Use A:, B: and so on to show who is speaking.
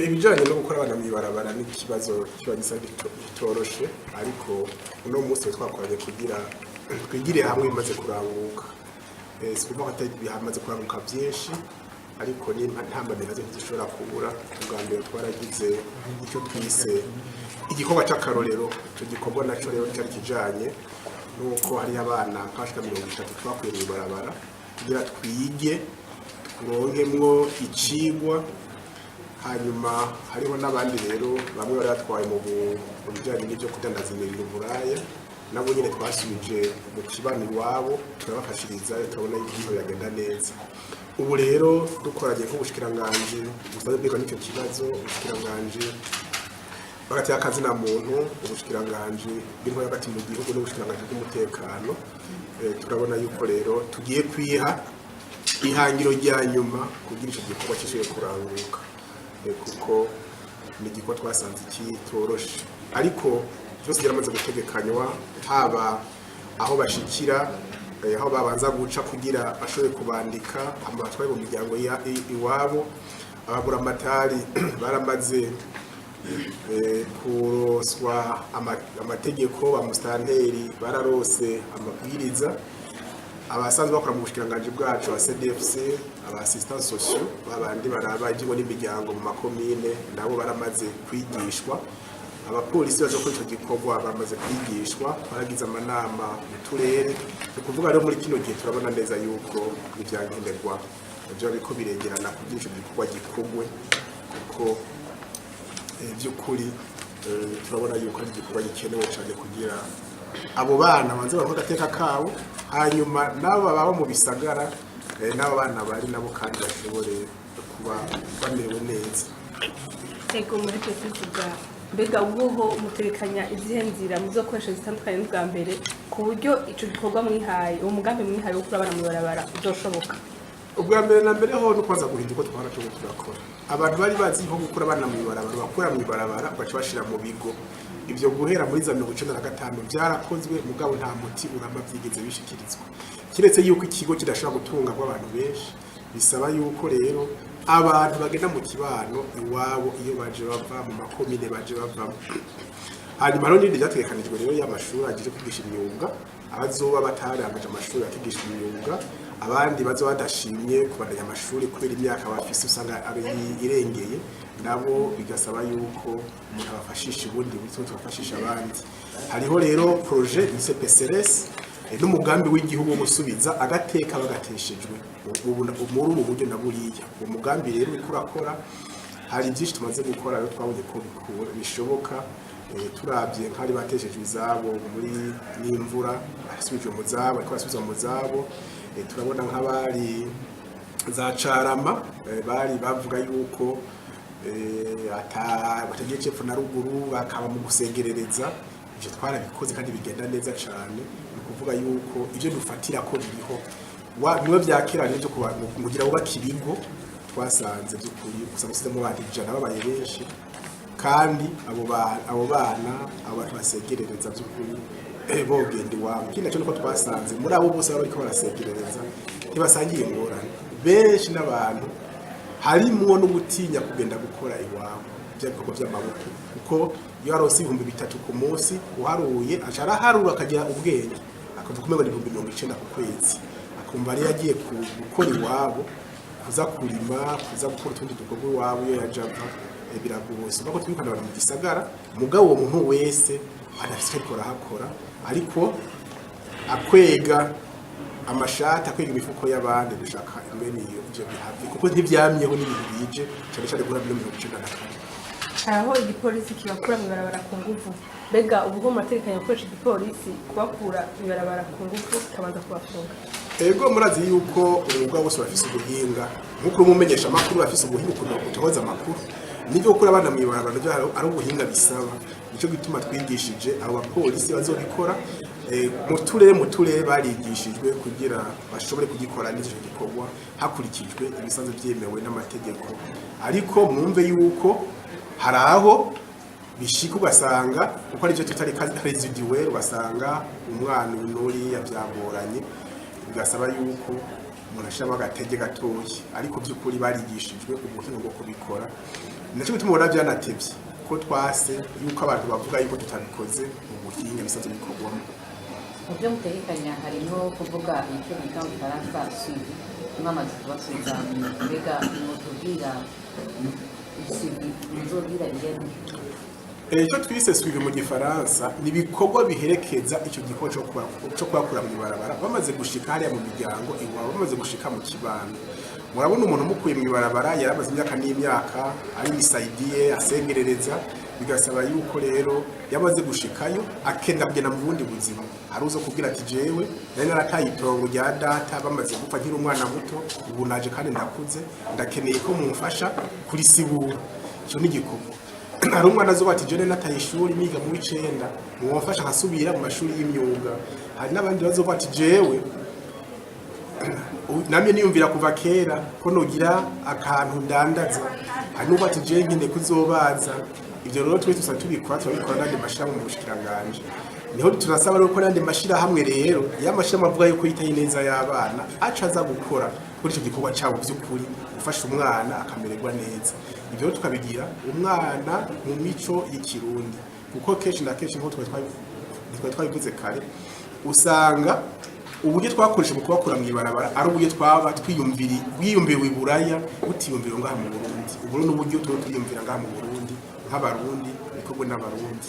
A: ibijanye no gukora abana mw'ibarabara n'ikibazo kiba gisa gitoroshe ariko uno munsi twakoranye kugira twigire hamwe bimaze kuranguka sikuvuga ko bihamaze kuranguka byinshi ariko ni ntambane nazo zishobora kubura ubwa mbere twaragize icyo twise igikorwa cy'akarorero icyo gikorwa naco rero cyari kijanye nuko hari abana kashika 30 twakuye mw'ibarabara kugira twige turongemwo icigwa hanyuma hariho n'abandi rero bamwe baratwaye mu bijyanye n'ibyo kudandaza imirimo buraya nabo nyine twasubije mu kibano Iwabo turabafashiriza turabona yuko yagenda neza ubu rero dukoranye nk'ubushikiranganje gusaza bwiko n'icyo kibazo ubushikiranganje bagati akazi na muntu ubushikiranganje bw'inko hagati mu gihugu n'ubushikiranganje bw'umutekano turabona yuko rero tugiye kwiha ihangiro rya nyuma kugira icyo gikorwa kishoye kuranguka kuko ni igikorwa twasanze kitoroshe ariko byose byaramaze gutegekanywa haba aho bashikira aho babanza guca kugira bashobore kubandika amatwaye mu miryango ya Iwabo abagura amatari baramaze kuroswa amategeko amustanteri bararose amabwiriza abasanzwe bakora mu bushikiranganje bwacu wa CDFC abasistants sociaux babandi baraba ibyingo n'imiryango mu makomine nabo baramaze kwigishwa abapolisi bazo ko icyo gikorwa bamaze kwigishwa baragize amanama mu turere ukuvuga rero muri kino gihe turabona neza yuko ibyankenerwa byo biko biregerana kugira icyo gikorwa gikogwe kuko by'ukuri turabona yuko ari igikorwa gikenewe cyane kugira abo bana banze bavuga gateka kawo hanyuma nabo baba mu bisagara nabo bana bari nabo kandi bashobore kuba bamerewe neza
B: ego muri Bivuga mbega ubuho umutekanya izihenzira muzokoresha zitandukanye n'ubwa mbere ku buryo ico gikorwa mwihaye uwo mugambi mwihaye wo kurabana mu barabara uzoshoboka
A: ubwa mbere na mbere ho no kwaza guhinduka uko twara cyo turakora abantu bari bazi ho gukora abana mu barabara bakora mu barabara baca bashira mu bigo ibyo guhera muri za 1995 byarakozwe mugabo nta muti uramba byigeze bishikirizwa kiretse yuko ikigo kidashobora gutunga abantu benshi bisaba yuko rero abantu bagenda mu kibano Iwabo iyo baje bava mu makomine baje bavamo hanyuma rero n'indi byategekanijwe rero y'amashuri agije kwigisha imyuga abazoba batarangije amashuri akigisha imyuga abandi bazo badashimye kubandanya amashuri kubera imyaka bafise usanga ari irengeye nabo bigasaba yuko umuntu abafashisha ubundi bityo tubafashisha abandi hariho rero projet ICPSRS n'umugambi w'igihugu wo gusubiza agateka bagateshejwe muri ubu buryo naburiya uwo mugambi rero ukurakora hari byinshi tumaze gukora rero twabonye ko bishoboka turabye nk'ari bateshejwe izabo muri n'imvura asubije mu zabo ariko asubiza mu zabo turabona nk'abari za Carama bari bavuga yuko batagiye cepfo na ruguru bakaba mu gusengerereza ibyo twarabikoze kandi bigenda neza cyane ni kuvuga yuko ibyo dufatira ko biriho niwe byakira n'ibyo kugira ngo bakibigo twasanze by'ukuri gusa musitemo bandijana babaye benshi kandi abo bana abo bantu basegerereza by'ukuri bogenda Iwabo kindi cyo nuko twasanze muri abo bose bari ko barasegerereza ntibasangiye ingorane benshi n'abantu harimwo no gutinya kugenda gukora Iwabo by'abikoko by'amaboko kuko iyo arose 3,000 ku munsi uharuye acara harura akagira ubwenge akavuga kumenya 90 ku kwezi akumva ari yagiye gukora Iwabo kuza kurima kuza gukora utundi dukorwa Iwabo iyo yajava biragose bako twikana abantu mu gisagara mugabo uwo muntu wese adafite ko rahakora ariko akwega amashati akwega imifuko y'abandi dushaka imbene iyo byo bihavi kuko ntibyamyeho n'ibintu bije cyane cyane gura 1994
B: aho igipolisi kibakura mu barabara ku nguvu bega ubwo amategeko yakoresha igipolisi kubakura mu barabara ku nguvu kabanza kubafunga
A: ego murazi yuko umugwa wose bafise ubuhinga nkuko umumenyesha makuru bafise ubuhinga kutohoza amakuru nibyo gukora abana mu barabara ari ubuhinga bisaba nicyo gituma twigishije abo bapolisi bazobikora mu turere barigishijwe kugira bashobore kugikora n'icyo gikorwa hakurikijwe ibisanzwe byemewe n'amategeko ariko mwumve yuko hari aho bishika ugasanga uko ari byo tutari residuel ugasanga umwana unuri yabyagoranye bigasaba yuko umuntu ashiramo agatege gatoyi ariko by'ukuri barigishijwe ubuhinga bwo kubikora naco bituma ubona byanatevye ko twase yuko abantu bavuga yuko tutabikoze mu buhinga bisanzwe bikorwamo.
C: Mu byo mutegekanya harimo kuvuga icyo bita mu Faransa suivi mwamaze kubasubiza mbega mutubwira suivi muzogira ingene
A: icyo twise suivi mu gifaransa ni ibikorwa biherekeza icyo gikorwa cyo kubakura mu ibarabara bamaze gushika hariya mu miryango iwabo bamaze gushika mu kibano. Murabona umuntu mukuye mu ibarabara yarabaze imyaka n'imyaka ari misaidiye asengerereza bigasaba yuko rero yamaze gushikayo akenda kugenda mu bundi buzima hari uzo kubwira ati jewe nari narataye itongo rya data bamaze gupfa nkiri umwana muto ubu naje kandi ndakuze ndakeneye ko mumfasha kuri sibura. Icyo ni igikorwa hari umwana azoba ati jewe nataye ishuri niga mu w'icenda mwamfasha nkasubira mu mashuri y'imyuga. Hari n'abandi bazoba ati jewe namye niyumvira kuva kera ko nogira akantu ndandaza hari n'ubu ati jewe nkinde kuzobaza. Ibyo rero twe tusa tubikora n'andi mashira mu bushikiranganje niho turasaba rero ko n'andi mashira hamwe rero y'amashira mavuga yuko yitaye neza y'abana aca aza gukora kuri icyo gikorwa cyabo by'ukuri gufasha umwana akamererwa neza. Ibyo rero tukabigira umwana mu mico y'ikirundi kuko kenshi na kenshi nko twabivuze kare usanga uburyo twakoresha mu kubakura mu ibarabara ari uburyo twaba twiyumviriwe Iburaya butiyumvira ngaha mu Burundi. Ubu n'uburyo twiyumvira ngaha mu Burundi nk'abarundi bikorwa n'abarundi.